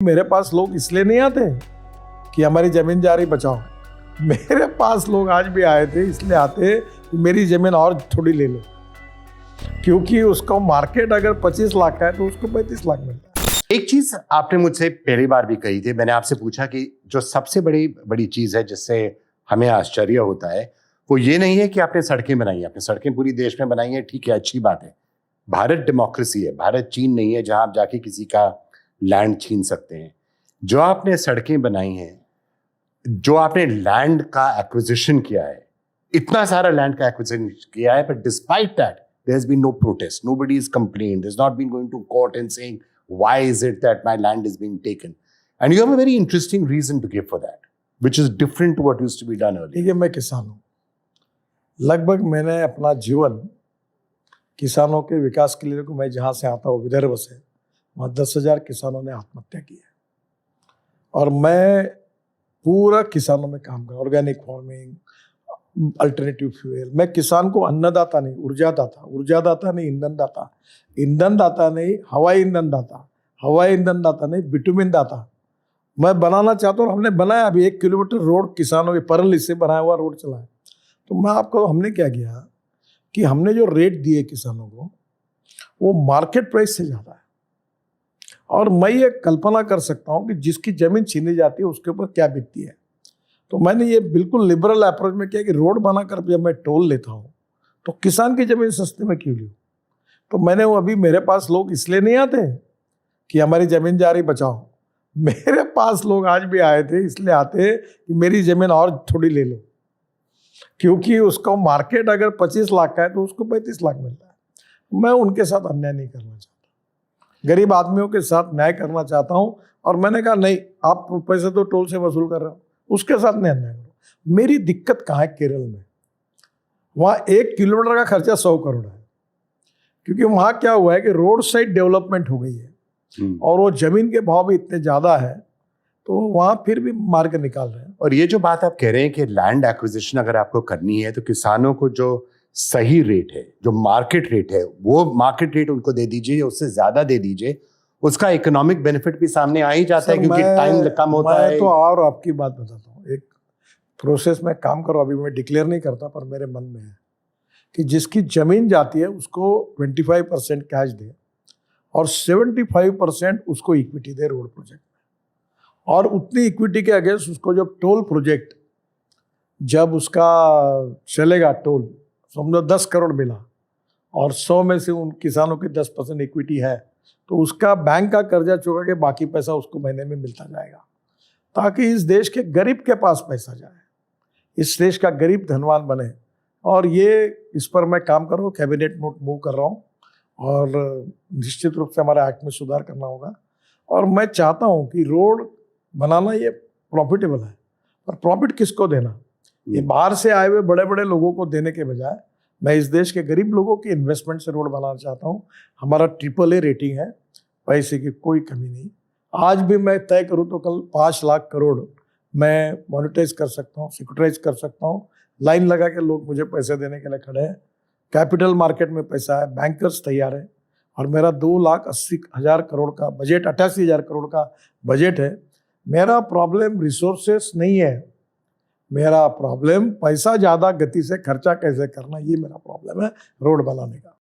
मेरे पास लोग इसलिए नहीं आते कि हमारी जमीन जा रही बचाओ। मेरे पास लोग आज भी आए थे इसलिए आते कि मेरी जमीन और थोड़ी ले लो, क्योंकि उसका मार्केट अगर 25 लाख का है तो उसको 35 लाख मिलता है। एक चीज आपने मुझसे पहली बार भी कही थी, मैंने आपसे पूछा कि जो सबसे बड़ी चीज है जिससे हमें आश्चर्य होता है वो ये नहीं है कि आपने सड़कें बनाई हैं। आपने सड़कें पूरी देश में बनाई हैं, ठीक है, अच्छी बात है। भारत डेमोक्रेसी है, भारत चीन नहीं है जहां आप जाके किसी का लैंड छीन सकते हैं। जो आपने सड़कें बनाई हैं, जो आपने लैंड का एक्विजिशन किया है, इतना सारा लैंड का एक्विजिशन किया है, but despite that there has been no protest, nobody is complained, there's not been going to court and saying why is it that my land is being taken, and you have a very interesting reason to give for that, which is different to what used to be done earlier. ठीक है, मैं किसान हूँ, लगभग मैंने अपना जीवन किसानों के विकास के लिए, मैं जहाँ से आता हूँ विदर्भ से, वहाँ 10,000 किसानों ने आत्महत्या की है और मैं पूरा किसानों में काम कर, ऑर्गेनिक फार्मिंग, अल्टरनेटिव फ्यूल। मैं किसान को अन्नदाता नहीं, ऊर्जादाता नहीं, ईंधन दाता नहीं, हवाई ईंधन दाता नहीं, बिटुमिन दाता मैं बनाना चाहता हूँ। हमने बनाया अभी 1 किलोमीटर रोड किसानों के परल से बनाया हुआ रोड चला है। तो मैं आपको, हमने क्या किया कि हमने जो रेट दिए किसानों को वो मार्केट प्राइस से ज़्यादा है, और मैं ये कल्पना कर सकता हूँ कि जिसकी ज़मीन छीनी जाती है उसके ऊपर क्या बीतती है। तो मैंने ये बिल्कुल लिबरल अप्रोच में किया कि रोड बनाकर जब मैं टोल लेता हूँ तो किसान की ज़मीन सस्ते में क्यों लूँ। तो मैंने वो, अभी मेरे पास लोग इसलिए नहीं आते कि हमारी ज़मीन जा रही बचाओ। मेरे पास लोग आज भी आए थे इसलिए आते कि मेरी ज़मीन और थोड़ी ले लो, क्योंकि उसका मार्केट अगर 25 लाख का है तो उसको 35 लाख मिलता है। मैं उनके साथ अन्याय नहीं करना चाहता, गरीब आदमियों के साथ न्याय करना चाहता हूँ। और मैंने कहा नहीं, आप पैसे तो टोल से वसूल कर रहे हो, उसके साथ नहीं अन्याय करो। मेरी दिक्कत कहाँ है? केरल में, वहाँ 1 किलोमीटर का खर्चा 100 करोड़ है, क्योंकि वहाँ क्या हुआ है कि रोड साइड डेवलपमेंट हो गई है और वो जमीन के भाव भी इतने ज़्यादा है, तो वहाँ फिर भी मार के निकाल रहे हैं। और ये जो बात आप कह रहे हैं कि लैंड एक्विजिशन अगर आपको करनी है तो किसानों को जो सही रेट है, जो मार्केट रेट है, वो मार्केट रेट उनको दे दीजिए, उससे ज्यादा दे दीजिए, उसका इकोनॉमिक बेनिफिट भी सामने आ ही जाता है, क्योंकि टाइम कम होता है। तो और आपकी बात बताता हूँ, एक प्रोसेस में काम करो, अभी मैं डिक्लेयर नहीं करता पर मेरे मन में है कि जिसकी जमीन जाती है उसको 25% कैश दे और 75% उसको इक्विटी दे रोड प्रोजेक्ट में, और उतनी इक्विटी के अगेंस्ट उसको जब टोल प्रोजेक्ट जब उसका चलेगा, टोल समझो 10 करोड़ मिला और 100 में से उन किसानों की 10% इक्विटी है, तो उसका बैंक का कर्जा चुका के बाकी पैसा उसको महीने में मिलता जाएगा, ताकि इस देश के गरीब के पास पैसा जाए, इस देश का गरीब धनवान बने। और ये, इस पर मैं काम कर रहा हूँ, कैबिनेट नोट मूव कर रहा हूँ और निश्चित रूप से हमारे एक्ट में सुधार करना होगा। और मैं चाहता हूँ कि रोड बनाना ये प्रॉफिटेबल है, पर प्रॉफिट किसको देना? ये बाहर से आए हुए बड़े बड़े लोगों को देने के बजाय मैं इस देश के गरीब लोगों की इन्वेस्टमेंट से रोड बनाना चाहता हूँ। हमारा AAA रेटिंग है, पैसे की कोई कमी नहीं। आज भी मैं तय करूँ तो कल 5 लाख करोड़ मैं मोनेटाइज कर सकता हूँ, सिक्योरिटाइज कर सकता हूँ। लाइन लगा के लोग मुझे पैसे देने के लिए खड़े हैं, कैपिटल मार्केट में पैसा है, बैंकर्स तैयार है, और मेरा 2,80,000 करोड़ का बजट, 88,000 करोड़ का बजट है। मेरा प्रॉब्लम रिसोर्सेस नहीं है, मेरा प्रॉब्लम पैसा ज़्यादा गति से खर्चा कैसे करना, ये मेरा प्रॉब्लम है रोड बनाने का।